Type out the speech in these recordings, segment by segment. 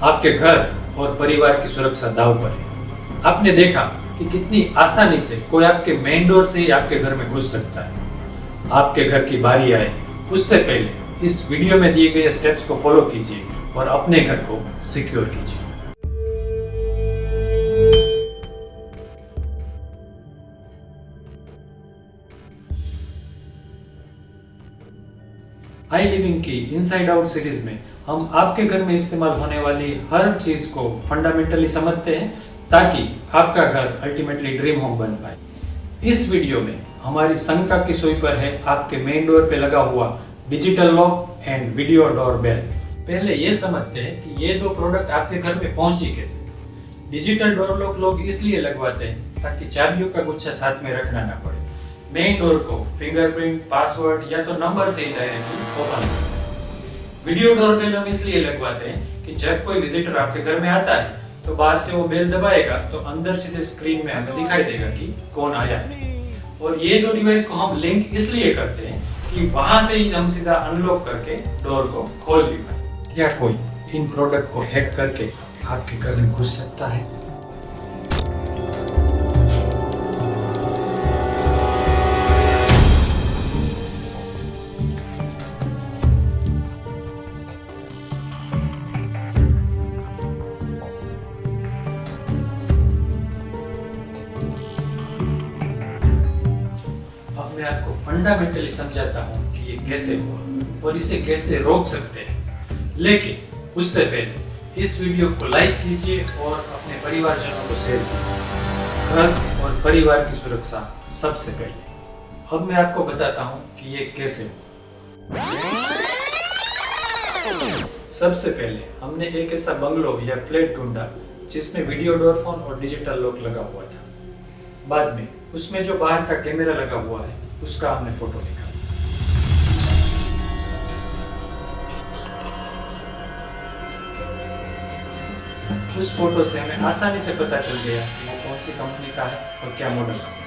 आपके घर और परिवार की सुरक्षा दांव पर है। आपने देखा कि कितनी आसानी से कोई आपके मेन डोर से ही आपके घर में घुस सकता है। आपके घर की बारी आए उससे पहले इस वीडियो में दिए गए स्टेप्स को फॉलो कीजिए और अपने घर को सिक्योर कीजिए। आई लिविंग की इनसाइड आउट सीरीज में हम आपके घर में इस्तेमाल होने वाली हर चीज को फंडामेंटली समझते हैं ताकि आपका घर अल्टीमेटली ड्रीम होम बन पाए। इस वीडियो में हमारी शंका की सुई पर है आपके मेन डोर पे लगा हुआ digital lock and video door bell. पहले ये समझते हैं कि ये दो प्रोडक्ट आपके घर में पहुंची कैसे। डिजिटल डोर लॉक लोग इसलिए लगवाते हैं ताकि चाबियों का गुच्छा साथ में रखना ना पड़े। मेन डोर को फिंगरप्रिंट, पासवर्ड या तो नंबर से ही डायरेक्टली ओपन करें। वीडियो डोर बेल हम इसलिए लगवाते हैं कि जब कोई विजिटर आपके घर में आता है तो बाहर से वो बेल दबाएगा तो अंदर सीधे स्क्रीन में हमें दिखाई देगा कि कौन आया है। और ये दो डिवाइस को हम लिंक इसलिए करते हैं कि वहां से ही हम सीधा अनलॉक करके डोर को खोल भी पाए। क्या कोई इन प्रोडक्ट को हैक करके आपके घर में घुस सकता है? मैं आपको फंडामेंटली समझाता हूँ कि ये कैसे हुआ और इसे कैसे रोक सकते हैं। लेकिन उससे पहले इस वीडियो को लाइक कीजिए और अपने परिवारजनों को शेयर कीजिए। घर और परिवार की सुरक्षा सबसे पहले। अब मैं आपको बताता हूँ कि ये कैसे हुआ। सबसे पहले हमने एक ऐसा बंगलो या फ्लैट ढूंढा जिसमें वीडियो डोर फोन और डिजिटल लॉक लगा हुआ था। बाद में उसमें जो बाहर का कैमरा लगा हुआ है उसका हमने फोटो निकाला। उस फोटो से हमें आसानी से पता चल गया कि वो कौन सी कंपनी का है और क्या मॉडल का है।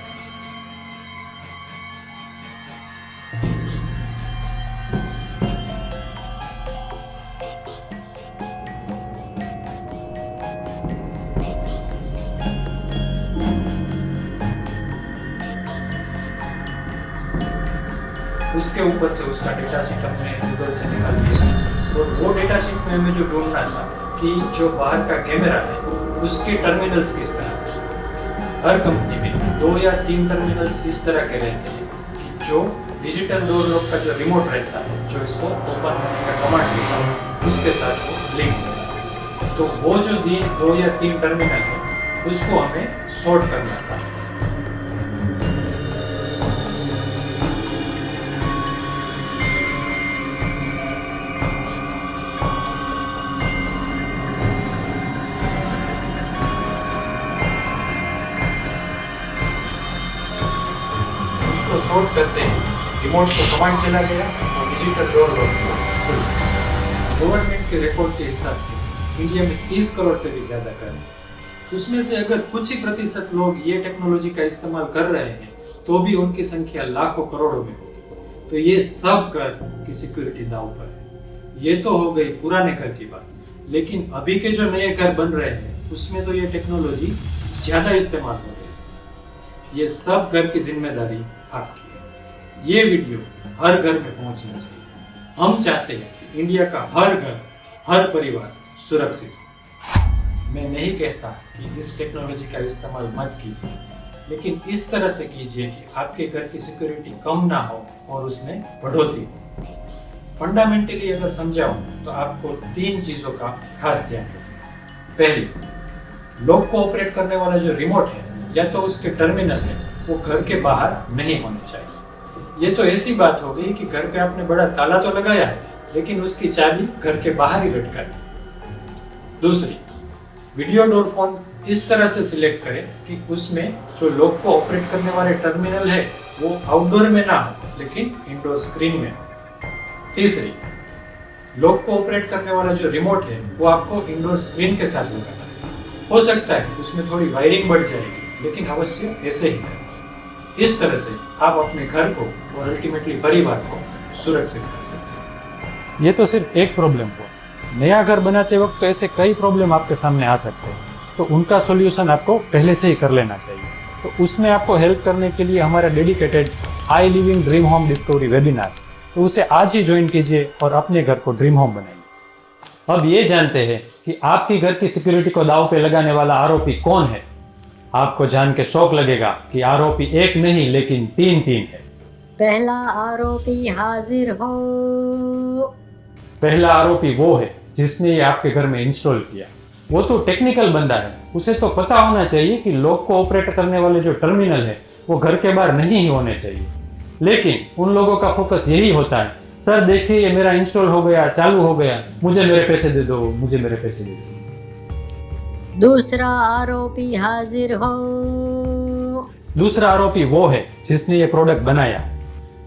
उसके ऊपर से उसका डेटा शीट हमने गूगल से निकाल लिया और वो डेटा शीट में हमें जो ढूंढना था कि जो बाहर का कैमरा है उसके टर्मिनल्स किस तरह से। हर कंपनी में 2 या 3 टर्मिनल्स इस तरह के रहते हैं कि जो डिजिटल डोर लॉक का जो रिमोट रहता है, जो इसको ओपन होने का कमांड देता है, उसके साथ वो लिंक होता है। तो वो जो 2 या 3 टर्मिनल है उसको हमें शॉर्ट करना था। शॉर्ट करते हैं रिमोट को कमांड चला गया और डिजिटल डोर लॉक खुल गया। गवर्नमेंट के रिकॉर्ड के हिसाब से इंडिया में 30 करोड़ से भी ज्यादा घर हैं। उसमें से अगर कुछ ही प्रतिशत लोग ये टेक्नोलॉजी का इस्तेमाल कर रहे हैं तो भी उनकी संख्या लाखों करोड़ों में होगी। तो ये सब घर की सिक्योरिटी दांव पर है। ये तो हो गई पुराने घर की बात, लेकिन अभी के जो नए घर बन रहे हैं उसमें तो ये टेक्नोलॉजी ज्यादा इस्तेमाल हो रही है। ये सब घर की जिम्मेदारी आपकी है। ये वीडियो हर घर में पहुंचना चाहिए। हम चाहते हैं कि इंडिया का हर घर, हर परिवार सुरक्षित हो। मैं नहीं कहता कि इस टेक्नोलॉजी का इस्तेमाल मत कीजिए, लेकिन इस तरह से कीजिए कि आपके घर की सिक्योरिटी कम ना हो और उसमें बढ़ोतरी हो। फंडामेंटली अगर समझाऊं तो आपको 3 चीजों का खास ध्यान रखना। पहली, लॉक को ऑपरेट करने वाला जो रिमोट है या तो उसके टर्मिनल है वो घर के बाहर नहीं होने चाहिए। ये तो ऐसी बात हो गई कि घर पे आपने बड़ा ताला तो लगाया है लेकिन उसकी चाबी घर के बाहर ही लटका दी। दूसरी, वीडियो डोर फोन इस तरह से सिलेक्ट करें कि उसमें जो लॉक को ऑपरेट करने वाले टर्मिनल है वो आउटडोर में ना हो लेकिन इंडोर स्क्रीन में हो। तीसरी, लॉक को ऑपरेट करने वाला जो रिमोट है वो आपको इंडोर स्क्रीन के साथ लगाना है। हो सकता है उसमें थोड़ी वायरिंग बढ़ जाएगी लेकिन अवश्य ऐसे ही करें। इस तरह से आप अपने घर को और अल्टीमेटली परिवार को सुरक्षित कर सकते हैं। ये तो सिर्फ एक प्रॉब्लम हुआ, नया घर बनाते वक्त तो ऐसे कई प्रॉब्लम आपके सामने आ सकते हैं, तो उनका सॉल्यूशन आपको पहले से ही कर लेना चाहिए। तो उसमें आपको हेल्प करने के लिए हमारा dedicated I living dream home discovery webinar, तो उसे आज ही ज्वाइन कीजिए और अपने घर को ड्रीम होम बनाइए। अब ये जानते हैं कि आपकी घर की सिक्योरिटी को दांव पे लगाने वाला आरोपी कौन है। आपको जान के शौक लगेगा कि आरोपी एक नहीं लेकिन तीन है। पहला आरोपी हाजिर हो। पहला आरोपी वो है जिसने ये आपके घर में इंस्टॉल किया। वो तो टेक्निकल बंदा है, उसे तो पता होना चाहिए कि लॉक को ऑपरेट करने वाले जो टर्मिनल है वो घर के बाहर नहीं ही होने चाहिए। लेकिन उन लोगों का फोकस यही होता है, सर देखिए ये मेरा इंस्टॉल हो गया, चालू हो गया, मुझे मेरे पैसे दे दो, मुझे मेरे पैसे दे दो। दूसरा आरोपी हाजिर हो। दूसरा आरोपी वो है जिसने ये प्रोडक्ट बनाया।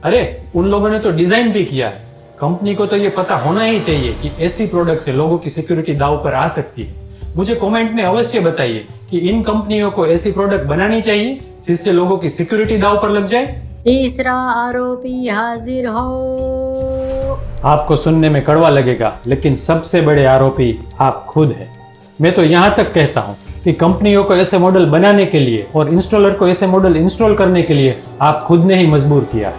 अरे उन लोगों ने तो डिजाइन भी किया है। कंपनी को तो ये पता होना ही चाहिए कि ऐसी प्रोडक्ट से लोगों की सिक्योरिटी दांव पर आ सकती है। मुझे कमेंट में अवश्य बताइए कि इन कंपनियों को ऐसी प्रोडक्ट बनानी चाहिए जिससे लोगों की सिक्योरिटी दांव पर लग जाए। तीसरा आरोपी हाजिर हो। आपको सुनने में कड़वा लगेगा, लेकिन सबसे बड़े आरोपी आप खुद हैं। मैं तो यहाँ तक कहता हूँ कि कंपनियों को ऐसे मॉडल बनाने के लिए और इंस्टॉलर को ऐसे मॉडल इंस्टॉल करने के लिए आप खुद ने ही मजबूर किया।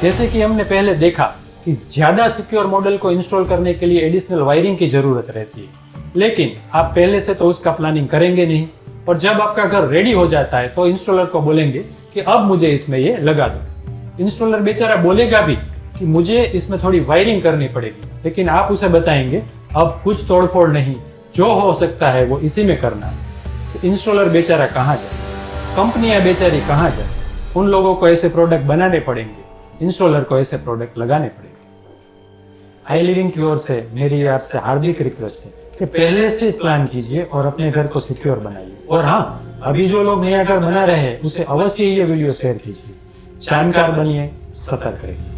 जैसे कि हमने पहले देखा कि ज्यादा सिक्योर मॉडल को इंस्टॉल करने के लिए एडिशनल वायरिंग की जरूरत रहती है, लेकिन आप पहले से तो उसका प्लानिंग करेंगे नहीं, और जब आपका घर रेडी हो जाता है तो इंस्टॉलर को बोलेंगे कि अब मुझे इसमें ये लगा दो। इंस्टॉलर बेचारा बोलेगा भी कि मुझे इसमें थोड़ी वायरिंग करनी पड़ेगी, लेकिन आप उसे बताएंगे अब कुछ तोड़फोड़ नहीं, जो हो सकता है वो इसी में करना है। तो इंस्टॉलर बेचारा कहाँ जाए, कंपनियां बेचारी कहाँ जाए। उन लोगों को ऐसे प्रोडक्ट बनाने पड़ेंगे, इंस्टॉलर को ऐसे प्रोडक्ट लगाने पड़ेंगे। आई लिविंग की ओर से मेरी आपसे हार्दिक रिक्वेस्ट है कि पहले से प्लान कीजिए और अपने घर को सिक्योर बनाइए। और हाँ, अभी जो लोग नया घर बना रहे हैं उसे अवश्य ये वीडियो शेयर कीजिए। जानकार बनिए, सतर्क रहिए।